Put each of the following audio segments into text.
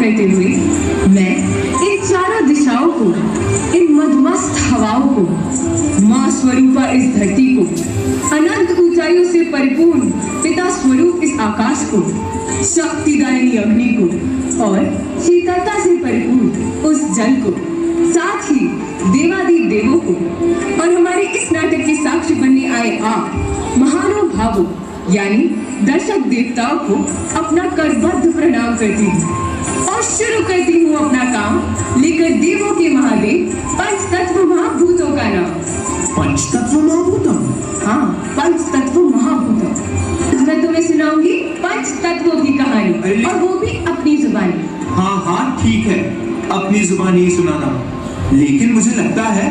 करते हुए मैं इन चारों दिशाओं को, इन मधुमस्त हवाओं को, माँ स्वरूपा इस धरती को, अनंत ऊंचाइयों से परिपूर्ण पिता स्वरूप इस आकाश को, शक्तिदायिनी अग्नि को और शीतलता से परिपूर्ण उस जल को, साथ ही देवादिदेव देवों को और हमारे इस नाटक के साक्षी बनने आए आप महानुभावों यानी दर्शक देवताओं को अपना करबद्ध प्रणाम करती हूँ और शुरू करती हूँ अपना काम लेकर देवों के महादेव पंचतत्व महाभूतों का नाम। पंचतत्व महाभूतम? हाँ, पंचतत्व महाभूतम। मैं तुम्हें सुनाऊंगी पंचतत्वों की कहानी और वो भी अपनी जुबानी। हाँ हाँ ठीक है, अपनी जुबानी ही सुनाना, लेकिन मुझे लगता है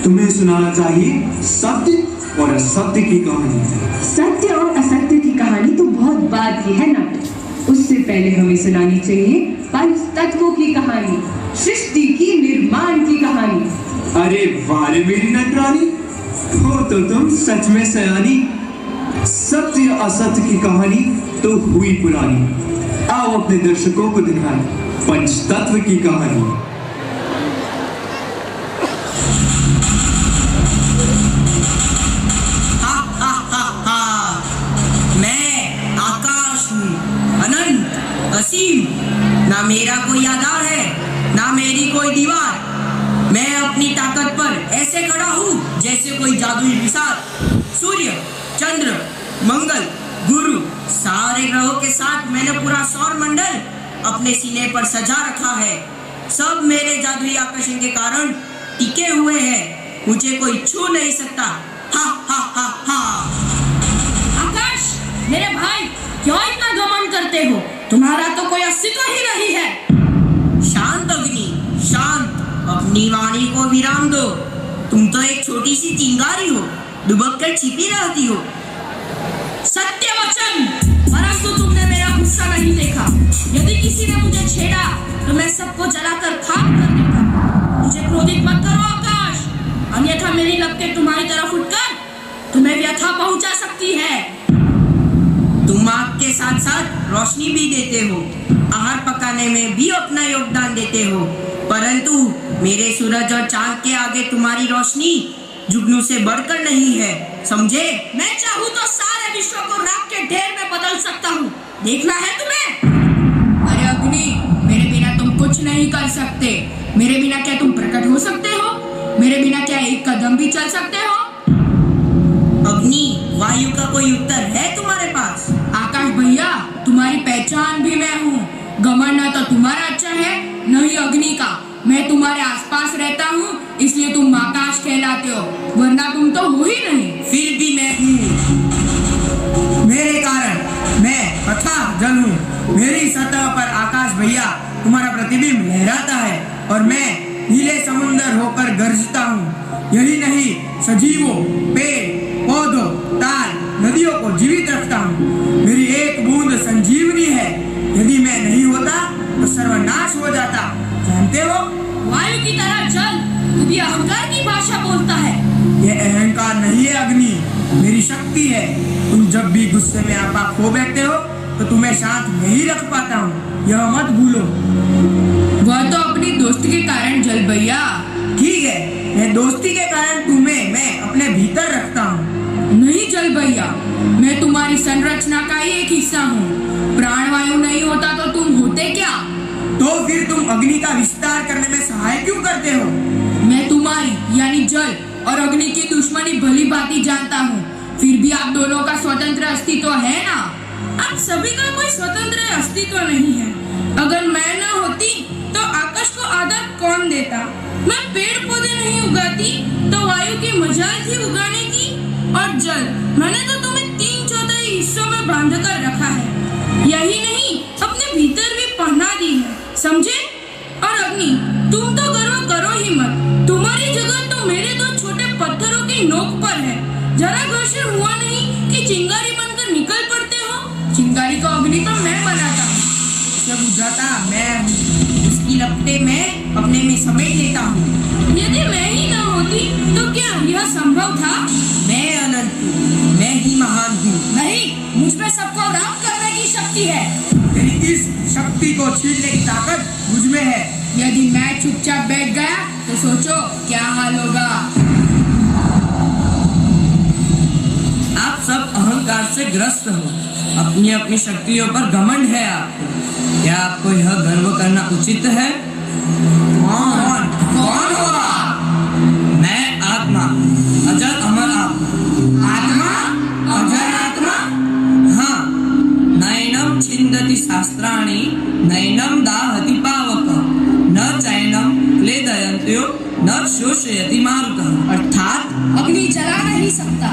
तुम्हें सुनाना चाहिए सत्य और असत्य की कहानी। सत्य और असत्य की कहानी तो बहुत बाद की है नाटक, उससे पहले हमें सुनानी चाहिए पंचतत्वों की कहानी, सृष्टि की निर्माण की कहानी। अरे वारे मेरी नटरानी, हो तो तुम सच में सयानी। सत्य असत्य की कहानी तो हुई पुरानी, आओ अपने दर्शकों को दिखाएं पंचतत्व की कहानी। ना मेरा कोई आधार है ना मेरी कोई दीवार, मैं अपनी ताकत पर ऐसे खड़ा हूँ जैसे कोई जादुई विसार। सूर्य, चंद्र, मंगल, गुरु, सारे ग्रहों के साथ मैंने पूरा सौर मंडल अपने सीने पर सजा रखा है। सब मेरे जादुई आकर्षण के कारण टिके हुए हैं, मुझे कोई छू नहीं सकता। हा हा हा हा। आकाश, मेरे भाई क्यों इतना घमंड करते हो? तुम्हारा तो कोई अस्तित्व ही नहीं है। शांत अग्नि, शांत, अपनी वाणी को विराम दो। तुम तो एक छोटी सी चिंगारी हो, दुबक कर छिपी रहती हो। सत्य वचन, परंतु तुमने मेरा गुस्सा नहीं देखा। यदि किसी ने मुझे छेड़ा तो मैं सबको जलाकर खाक कर देता। मुझे क्रोधित मत करो आकाश, अन्यथा मेरी लपटें तुम्हारी तरफ उठकर तुम्हें व्यथा पहुंचा सकती है। तुम आग के साथ साथ रोशनी भी देते हो, आहार पकाने में भी अपना योगदान देते हो, परंतु मेरे सूरज और चांद के आगे तुम्हारी रोशनी जुगनू से बढ़कर नहीं है, समझे? मैं चाहूँ तो सारे विश्व को राख के ढेर में बदल सकता हूँ, देखना है तुम्हें? अरे अग्नि, मेरे बिना तुम कुछ नहीं कर सकते। मेरे बिना क्या तुम प्रकट हो सकते हो? मेरे बिना क्या एक कदम भी चल सकते हो? अग्नि, वायु का कोई उत्तर है तुम्हारे पास? आकाश भैया, तुम्हारी पहचान भी मैं हूँ। घमंड न तो तुम्हारा अच्छा है न ही अग्नि का। मैं तुम्हारे आसपास रहता हूँ इसलिए तुम आकाश कहलाते हो, वरना तुम तो हो ही नहीं। फिर भी मैं हूँ, मेरे कारण मैं अथाह जल हूँ। मेरी सतह पर आकाश भैया तुम्हारा प्रतिबिंब लहराता है और मैं नीले समुंदर होकर गरजता हूँ। यही नहीं, सजीवों, पेड़ पौधों, ताल, नदियों को जीवित रखता हूँ। मेरी एक बूंद संजीवनी है, यदि मैं नहीं होता तो सर्वनाश हो जाता, जानते हो? वायु की तरह जल, तू भी अहंकार की भाषा बोलता है। यह अहंकार नहीं है अग्नि, मेरी शक्ति है। तुम जब भी गुस्से में आपा खो बैठते हो तो तुम्हें शांत नहीं रख पाता हूँ, यह मत भूलो। वह तो अपनी दोस्ती के कारण जल भैया। ठीक है, मैं दोस्ती के कारण तुम्हें मैं अपने भीतर रखता हूँ। नहीं जल भैया, मैं तुम्हारी संरचना का ही एक हिस्सा हूँ। प्राणवायु नहीं होता तो तुम होते क्या? तो फिर तुम अग्नि का विस्तार करने में सहाय क्यों करते हो? मैं तुम्हारी यानी जल और अग्नि की दुश्मनी भली भांति जानता हूँ, फिर भी आप दोनों का स्वतंत्र अस्तित्व है ना? आप सभी का कोई स्वतंत्र अस्तित्व नहीं है। अगर मैं न होती तो आकाश को आदर कौन देता? मैं पेड़ पौधे नहीं उगाती तो वायु की मजाल थी उगाने की। और जल, मैंने तो तुम्हें 3/4 हिस्सों में बांध कर रखा है। यही नहीं, अपने भीतर भी पहना दी है, समझे? और अग्नि, तुम तो गर्व करो ही मत। तुम्हारी जगह तो मेरे 2 छोटे पत्थरों की नोक पर है। जरा घर्षण हुआ नहीं कि चिंगारी बनकर निकल पड़ते हो। चिंगारी को अग्नि तो मैं बनाता हूँ, सब बुझाता मैं हूँ, उसकी लपटें मैं अपने में समेट लेता हूँ। यदि मैं ही न होती तो क्या यह संभव था? मैं अनंत हूँ, मैं ही महान हूँ। नहीं, मुझ में सबको राम करने की शक्ति है। तेरी इस शक्ति को छीनने की ताकत मुझ में है। यदि मैं चुपचाप बैठ गया तो सोचो क्या हाल होगा। आप सब अहंकार से ग्रस्त हो, अपनी अपनी शक्तियों पर घमंड है आपको। क्या आपको यह गर्व करना उचित है? कौन कौन हो आप? मैं आत्मा, अजर अमर आत्मा। आत्मा? अजर आत्मा? हाँ। नैनम छिन्दति शास्त्राणि, नैनम दाहति पावक, न चैनम क्लेदयन्त्यो, न शोषयति मारुतः। अर्थात अग्नि जला नहीं सकता,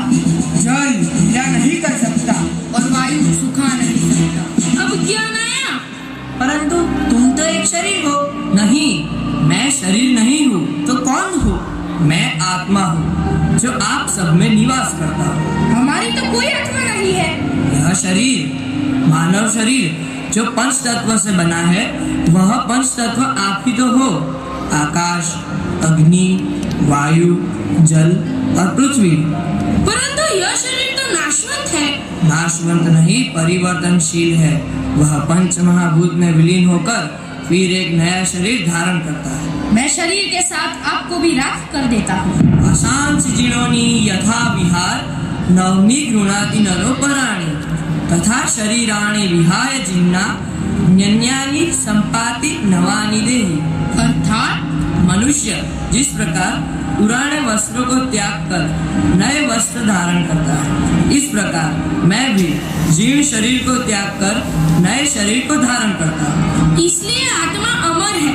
जल ढीला नहीं कर सकता, और वायु सुखा नहीं सकता। अब क्या नया? परंतु तुम तो एक शरीर हो। नहीं, मैं शरीर नहीं हूँ। तो कौन हो? मैं आत्मा हूँ जो आप सब में निवास करता हूँ। हमारी तो कोई आत्मा नहीं है। यह शरीर, मानव शरीर जो पंच तत्व से बना है, वह पंच तत्व आप ही तो हो। आकाश, अग्नि, वायु, जल और पृथ्वी। परंतु यह शरीर तो नाशवंत है। नाशवंत नहीं, परिवर्तनशील है। वह पंच महाभूत में विलीन होकर फिर एक नया शरीर धारण करता है। मैं शरीर के साथ आपको भी राख कर देता हूँ। अशांच जीर्णोनि यथा विहार, नवनी गृणाति नरोपराणि, तथा शरीराणि विहाय जिन्ना, न्यन्यानि संपाति नवानि देहि। अर्थात मनुष्य जिस प्रकार पुराने वस्त्रों को त्याग कर नए वस्त्र धारण करता है, इस प्रकार मैं भी जीर्ण शरीर को त्याग कर नए शरीर को धारण करता हूँ। इसलिए आत्मा अमर है।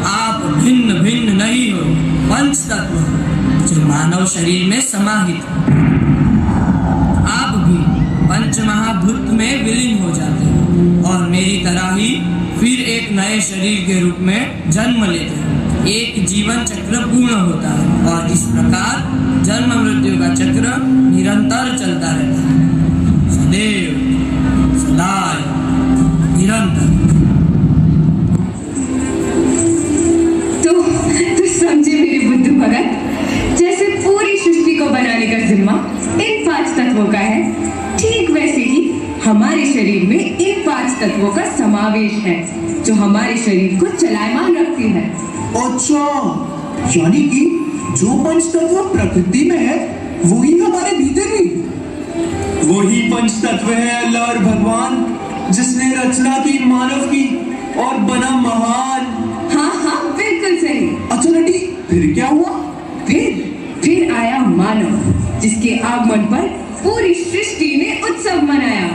आप भिन्न भिन्न नहीं हो, पंच तत्व हो जो मानव शरीर में समाहित हो। आप भी पंच महाभूत में विलीन हो जाते हो और मेरी तरह ही फिर एक नए शरीर के रूप में जन्म लेते हो। एक जीवन चक्र पूर्ण होता है और इस प्रकार जन्म मृत्यु का चक्र निरंतर चलता रहता है, सदैव सदाय निरंतर। तो समझे मेरे बुद्ध भगत, जैसे पूरी सृष्टि को बनाने का जिम्मा इन 5 तत्वों का है, ठीक वैसे ही हमारे शरीर में इन 5 तत्वों का समावेश है जो हमारे शरीर को चलायमान रखती है। अच्छा, यानी कि जो पंच तत्व प्रकृति में है वही हमारे भीतर भी। वही पंच तत्व है अल्लाह और भगवान, जिसने रचना की मानव की और बना महान। हाँ हाँ, बिल्कुल सही। अच्छा नटी, फिर क्या हुआ? फिर आया मानव, जिसके आगमन पर पूरी सृष्टि ने उत्सव मनाया।